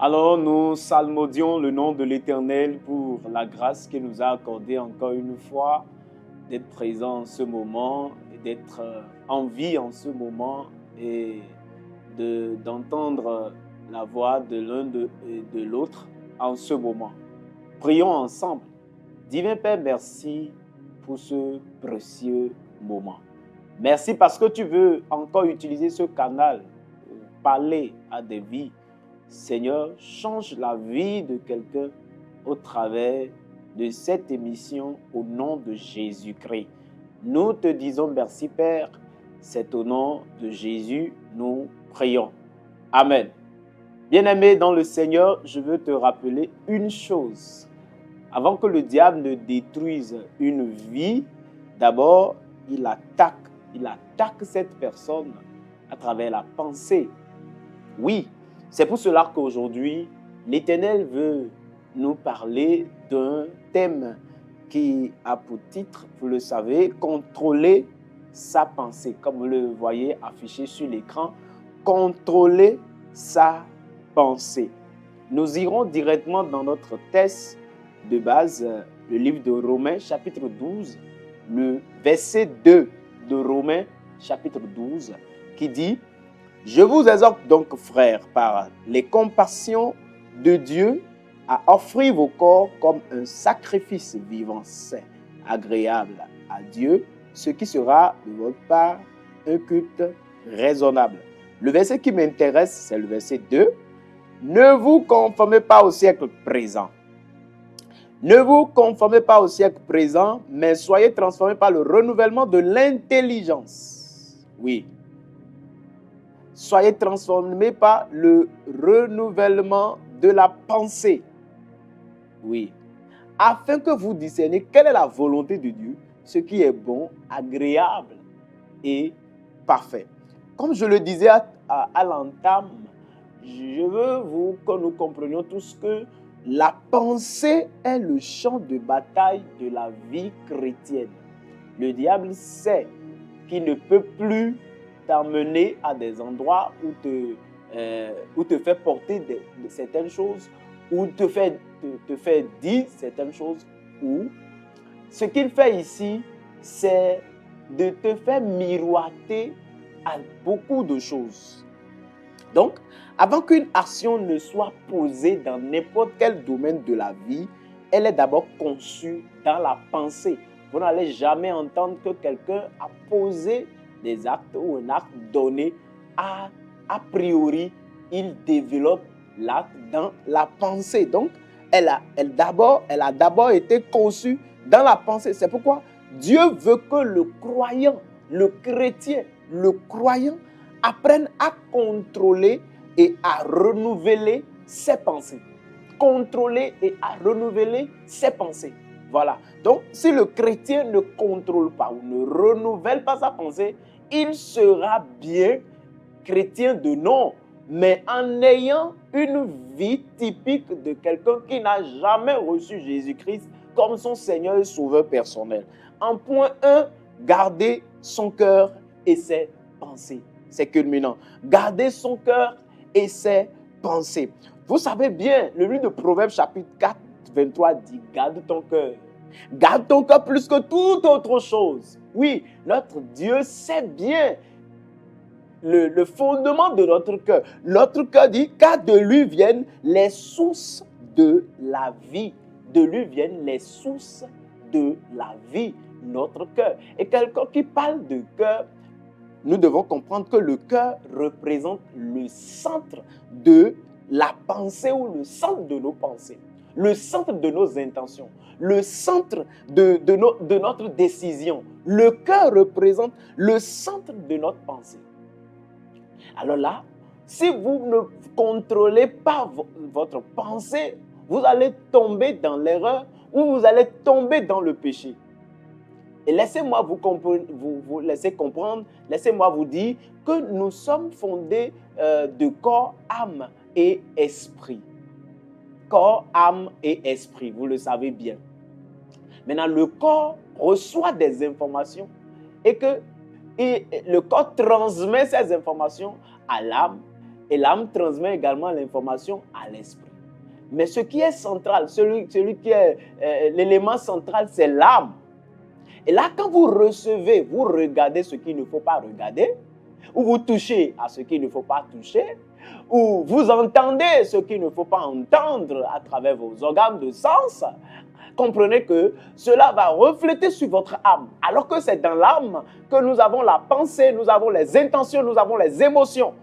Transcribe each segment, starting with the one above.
Alors nous salmodions le nom de l'Éternel pour la grâce qu'il nous a accordée encore une fois d'être présent en ce moment, et d'être en vie en ce moment et d'entendre la voix de l'un et de l'autre en ce moment. Prions ensemble. Divin Père, merci pour ce précieux moment. Merci parce que tu veux encore utiliser ce canal pour parler à des vies. Seigneur, change la vie de quelqu'un au travers de cette émission au nom de Jésus-Christ. Nous te disons merci, Père. C'est au nom de Jésus, nous prions. Amen. Bien-aimé dans le Seigneur, je veux te rappeler une chose. Avant que le diable ne détruise une vie, d'abord, il attaque cette personne à travers la pensée. Oui, c'est pour cela qu'aujourd'hui, l'Éternel veut nous parler d'un thème qui a pour titre, vous le savez, contrôler sa pensée. Comme vous le voyez affiché sur l'écran, contrôler sa pensée. Nous irons directement dans notre texte de base, le livre de Romains, chapitre 12, le verset 2 de Romains, chapitre 12, qui dit « Je vous exhorte donc, frères, par les compassions de Dieu, à offrir vos corps comme un sacrifice vivant, saint, agréable à Dieu, ce qui sera de votre part un culte raisonnable. » Le verset qui m'intéresse, c'est le verset 2. « Ne vous conformez pas au siècle présent. Ne vous conformez pas au siècle présent, mais soyez transformés par le renouvellement de l'intelligence. » Oui. Soyez transformés par le renouvellement de la pensée. Oui. Afin que vous discerniez quelle est la volonté de Dieu, ce qui est bon, agréable et parfait. Comme je le disais à l'entame, je veux que nous comprenions tous que la pensée est le champ de bataille de la vie chrétienne. Le diable sait qu'il ne peut plus t'emmener à des endroits où te fait porter certaines choses, ou te fait dire certaines choses, ou ce qu'il fait ici, c'est de te faire miroiter à beaucoup de choses. Donc, avant qu'une action ne soit posée dans n'importe quel domaine de la vie, elle est d'abord conçue dans la pensée. Vous n'allez jamais entendre que quelqu'un a posé des actes ou un acte donné a priori, il développe l'acte dans la pensée. Donc, elle a d'abord été conçue dans la pensée. C'est pourquoi Dieu veut que le croyant, le chrétien, le croyant apprenne à contrôler et à renouveler ses pensées. Contrôler et à renouveler ses pensées. Voilà. Donc, si le chrétien ne contrôle pas ou ne renouvelle pas sa pensée, il sera bien chrétien de nom, mais en ayant une vie typique de quelqu'un qui n'a jamais reçu Jésus-Christ comme son Seigneur et Sauveur personnel. En point 1, garder son cœur et ses pensées. C'est culminant. Garder son cœur et ses pensées. Vous savez bien, le livre de Proverbes chapitre 4, 23 dit « Garde ton cœur ». Garde ton cœur plus que toute autre chose. Oui, notre Dieu sait bien le fondement de notre cœur. Notre cœur dit « Car de lui viennent les sources de la vie ». De lui viennent les sources de la vie, notre cœur. Et quelqu'un qui parle de cœur, nous devons comprendre que le cœur représente le centre de la pensée ou le centre de nos pensées, le centre de nos intentions, le centre de notre décision. Le cœur représente le centre de notre pensée. Alors là, si vous ne contrôlez pas votre pensée, vous allez tomber dans l'erreur ou vous allez tomber dans le péché. Et laissez-moi vous laisser comprendre, laissez-moi vous dire que nous sommes fondés de corps, âme et esprit. Corps, âme et esprit, vous le savez bien. Maintenant, le corps reçoit des informations et le corps transmet ces informations à l'âme Et l'âme transmet également l'information à l'esprit. Mais ce qui est central, celui qui est l'élément central, c'est l'âme. Et là, quand vous recevez, vous regardez ce qu'il ne faut pas regarder, ou vous touchez à ce qu'il ne faut pas toucher, ou vous entendez ce qu'il ne faut pas entendre à travers vos organes de sens, comprenez que cela va refléter sur votre âme. Alors que c'est dans l'âme que nous avons la pensée, nous avons les intentions, nous avons les émotions.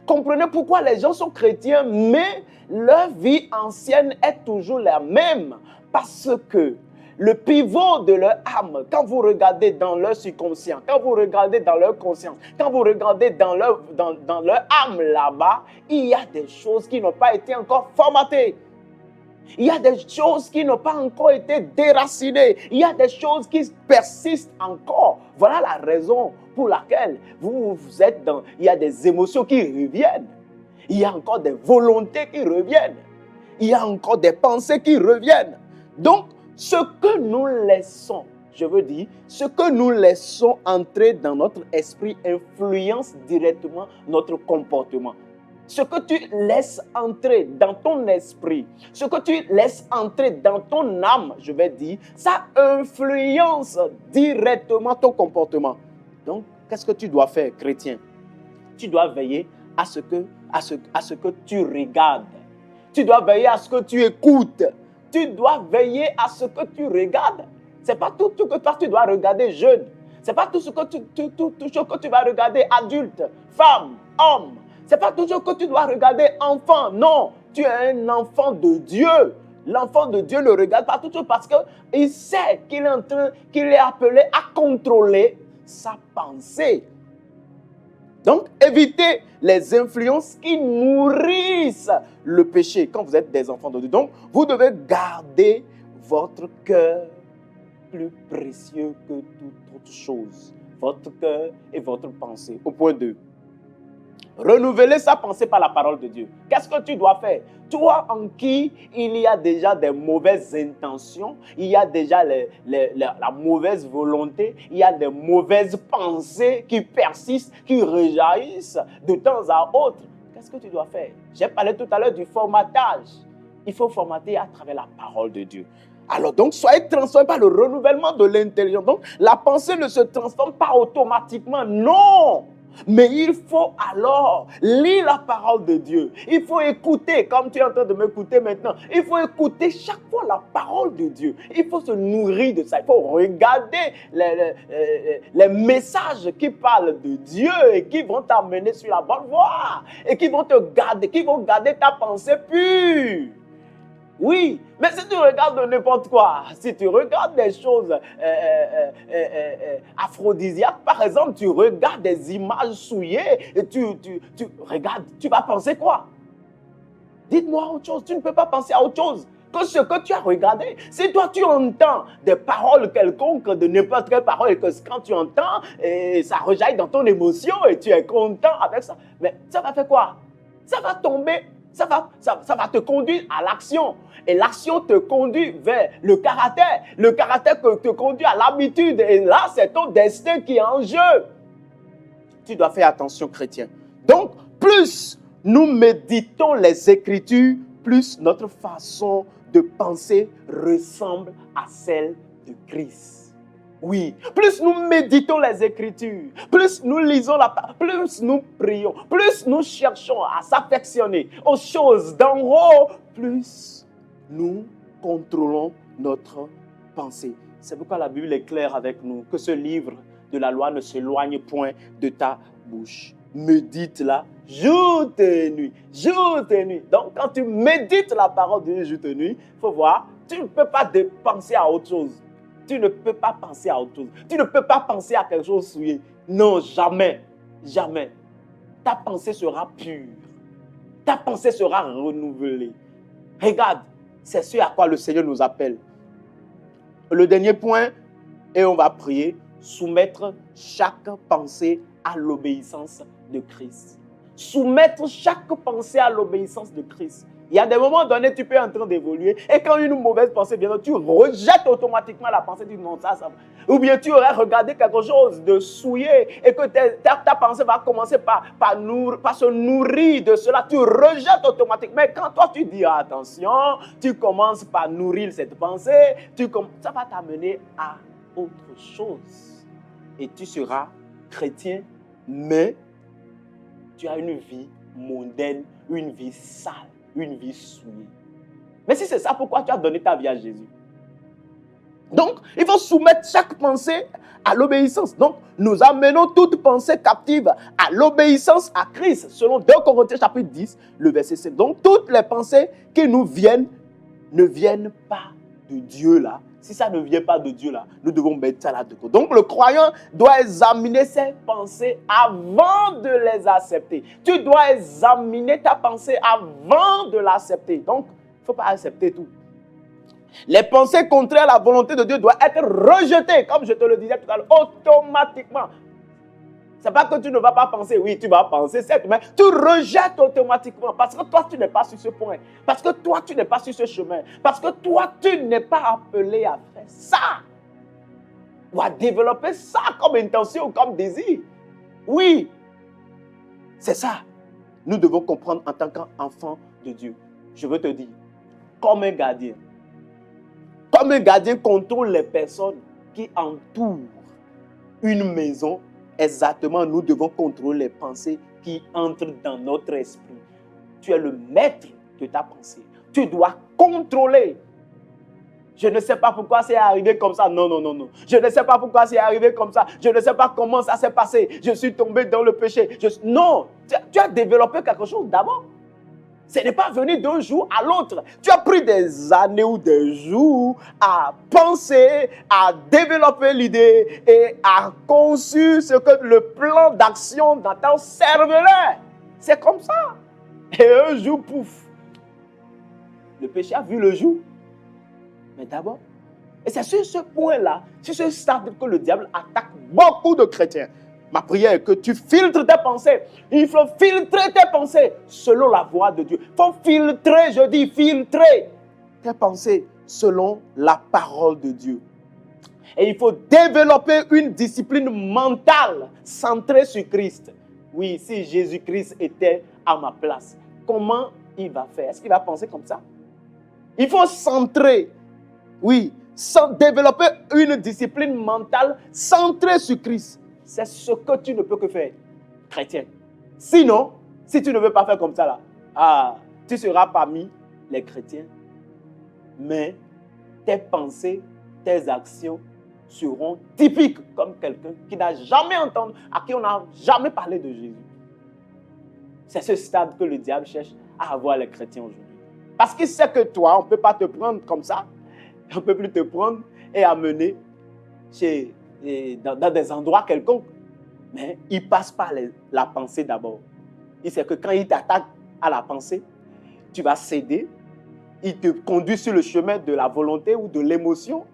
Comprenez pourquoi les gens sont chrétiens, mais leur vie ancienne est toujours la même. Parce que le pivot de leur âme, quand vous regardez dans leur subconscient, quand vous regardez dans leur conscience, quand vous regardez dans leur âme là-bas, il y a des choses qui n'ont pas été encore formatées. Il y a des choses qui n'ont pas encore été déracinées. Il y a des choses qui persistent encore. Voilà la raison pour laquelle vous êtes dans... Il y a des émotions qui reviennent. Il y a encore des volontés qui reviennent. Il y a encore des pensées qui reviennent. Donc, ce que nous laissons, je veux dire, ce que nous laissons entrer dans notre esprit influence directement notre comportement. Ce que tu laisses entrer dans ton esprit, ce que tu laisses entrer dans ton âme, je vais dire, ça influence directement ton comportement. Donc, qu'est-ce que tu dois faire, chrétien? Tu dois veiller à ce que tu regardes. Tu dois veiller à ce que tu écoutes. Tu dois veiller à ce que tu regardes. Ce n'est pas tout ce que toi tu dois regarder jeune. Ce n'est pas tout ce que tu vas regarder adulte, femme, homme. Ce n'est pas toujours que tu dois regarder enfant. Non, tu es un enfant de Dieu. L'enfant de Dieu ne regarde pas toujours parce qu'il sait qu'il est appelé à contrôler sa pensée. Donc, évitez les influences qui nourrissent le péché quand vous êtes des enfants de Dieu. Donc, vous devez garder votre cœur plus précieux que toute autre chose. Votre cœur et votre pensée. Au point 2. Renouveler sa pensée par la parole de Dieu. Qu'est-ce que tu dois faire? Toi en qui il y a déjà des mauvaises intentions, il y a déjà la mauvaise volonté, il y a des mauvaises pensées qui persistent, qui rejaillissent de temps à autre. Qu'est-ce que tu dois faire? J'ai parlé tout à l'heure du formatage. Il faut formater à travers la parole de Dieu. Alors donc, soyez transformés par le renouvellement de l'intelligence. Donc, la pensée ne se transforme pas automatiquement, non! Mais il faut alors lire la parole de Dieu. Il faut écouter, comme tu es en train de m'écouter maintenant. Il faut écouter chaque fois la parole de Dieu. Il faut se nourrir de ça. Il faut regarder les messages qui parlent de Dieu et qui vont t'amener sur la bonne voie. Et qui vont garder ta pensée pure. Oui, mais si tu regardes n'importe quoi, si tu regardes des choses aphrodisiaques, par exemple, tu regardes des images souillées, et tu regardes, tu vas penser quoi? Dites-moi autre chose, tu ne peux pas penser à autre chose que ce que tu as regardé. Si toi tu entends des paroles quelconques, de n'importe quelle parole, et que quand tu entends, et ça rejaillit dans ton émotion et tu es content avec ça, mais ça va faire quoi? Ça va tomber. Ça va te conduire à l'action. Et l'action te conduit vers le caractère. Le caractère te conduit à l'habitude. Et là, c'est ton destin qui est en jeu. Tu dois faire attention, chrétien. Donc, plus nous méditons les Écritures, plus notre façon de penser ressemble à celle de Christ. Oui, plus nous méditons les Écritures, plus nous lisons la parole, plus nous prions, plus nous cherchons à s'affectionner aux choses d'en haut, plus nous contrôlons notre pensée. C'est pourquoi la Bible est claire avec nous, que ce livre de la loi ne s'éloigne point de ta bouche. Médite-la jour et nuit, jour et nuit. Donc, quand tu médites la parole de Dieu jour et nuit, il faut voir, tu ne peux pas penser à autre chose. Tu ne peux pas penser à autre chose. Tu ne peux pas penser à quelque chose souillé. Non, jamais. Jamais. Ta pensée sera pure. Ta pensée sera renouvelée. Regarde, c'est ce à quoi le Seigneur nous appelle. Le dernier point, et on va prier, soumettre chaque pensée à l'obéissance de Christ. Soumettre chaque pensée à l'obéissance de Christ. Il y a des moments donnés, tu peux être en train d'évoluer. Et quand une mauvaise pensée vient, tu rejettes automatiquement la pensée. Tu dis non, ça. Ou bien tu aurais regardé quelque chose de souillé et que ta pensée va commencer par se nourrir de cela. Tu rejettes automatiquement. Mais quand toi tu dis attention, tu commences par nourrir cette pensée, ça va t'amener à autre chose. Et tu seras chrétien, mais tu as une vie mondaine, une vie sale, une vie souillée. Mais si c'est ça, pourquoi tu as donné ta vie à Jésus? Donc, il faut soumettre chaque pensée à l'obéissance. Donc, nous amenons toute pensée captive à l'obéissance à Christ, selon 2 Corinthiens chapitre 10, le verset 7. Donc, toutes les pensées qui nous viennent ne viennent pas de Dieu là. Si ça ne vient pas de Dieu là, nous devons mettre ça là de côté. Donc le croyant doit examiner ses pensées avant de les accepter. Tu dois examiner ta pensée avant de l'accepter. Donc, il ne faut pas accepter tout. Les pensées contraires à la volonté de Dieu doivent être rejetées, comme je te le disais tout à l'heure, automatiquement. Ce n'est pas que tu ne vas pas penser, oui, tu vas penser, certes, mais tu rejettes automatiquement parce que toi, tu n'es pas sur ce point. Parce que toi, tu n'es pas sur ce chemin. Parce que toi, tu n'es pas appelé à faire ça. Ou à développer ça comme intention ou comme désir. Oui, c'est ça. Nous devons comprendre en tant qu'enfant de Dieu. Je veux te dire, comme un gardien contrôle les personnes qui entourent une maison. Exactement, nous devons contrôler les pensées qui entrent dans notre esprit. Tu es le maître de ta pensée. Tu dois contrôler. Je ne sais pas pourquoi c'est arrivé comme ça. Non. Je ne sais pas pourquoi c'est arrivé comme ça. Je ne sais pas comment ça s'est passé. Je suis tombé dans le péché. Non, tu as développé quelque chose d'abord. Ce n'est pas venu d'un jour à l'autre. Tu as pris des années ou des jours à penser, à développer l'idée et à conçu ce que le plan d'action dans ton cervelet. C'est comme ça. Et un jour, pouf, le péché a vu le jour. Mais d'abord, et c'est sur ce point-là, sur ce stade que le diable attaque beaucoup de chrétiens. Ma prière est que tu filtres tes pensées. Il faut filtrer tes pensées selon la voix de Dieu. Il faut filtrer, je dis filtrer tes pensées selon la parole de Dieu. Et il faut développer une discipline mentale centrée sur Christ. Oui, si Jésus-Christ était à ma place, comment il va faire? Est-ce qu'il va penser comme ça? Il faut centrer, oui, développer une discipline mentale centrée sur Christ. C'est ce que tu ne peux que faire, chrétien. Sinon, si tu ne veux pas faire comme ça, là, tu seras parmi les chrétiens. Mais tes pensées, tes actions seront typiques comme quelqu'un qui n'a jamais entendu, à qui on n'a jamais parlé de Jésus. C'est ce stade que le diable cherche à avoir les chrétiens aujourd'hui. Parce qu'il sait que toi, on ne peut pas te prendre comme ça. On ne peut plus te prendre et amener dans des endroits quelconques. Mais il passe par la pensée d'abord. Il sait que quand il t'attaque à la pensée, tu vas céder. Il te conduit sur le chemin de la volonté ou de l'émotion.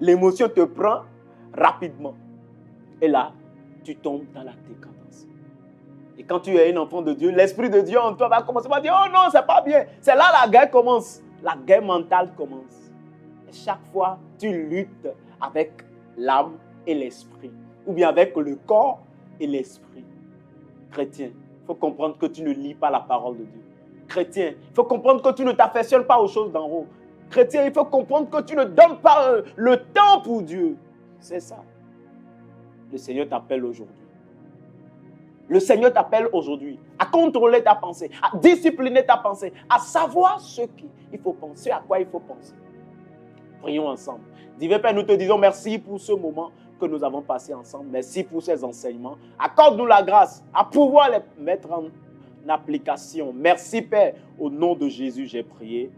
L'émotion te prend rapidement. Et là, tu tombes dans la décadence. Et quand tu es un enfant de Dieu, l'Esprit de Dieu en toi va commencer à dire « Oh non, c'est pas bien ». C'est là la guerre commence. La guerre mentale commence. Et chaque fois, tu luttes avec l'âme et l'esprit. Ou bien avec le corps et l'esprit. Chrétien, il faut comprendre que tu ne lis pas la parole de Dieu. Chrétien, il faut comprendre que tu ne t'affectionnes pas aux choses d'en haut. Chrétien, il faut comprendre que tu ne donnes pas le temps pour Dieu. C'est ça. Le Seigneur t'appelle aujourd'hui. Le Seigneur t'appelle aujourd'hui à contrôler ta pensée, à discipliner ta pensée, à savoir ce qu'il faut penser, à quoi il faut penser. Prions ensemble. Divin Père, nous te disons merci pour ce moment que nous avons passé ensemble. Merci pour ces enseignements. Accorde-nous la grâce à pouvoir les mettre en application. Merci Père. Au nom de Jésus, j'ai prié.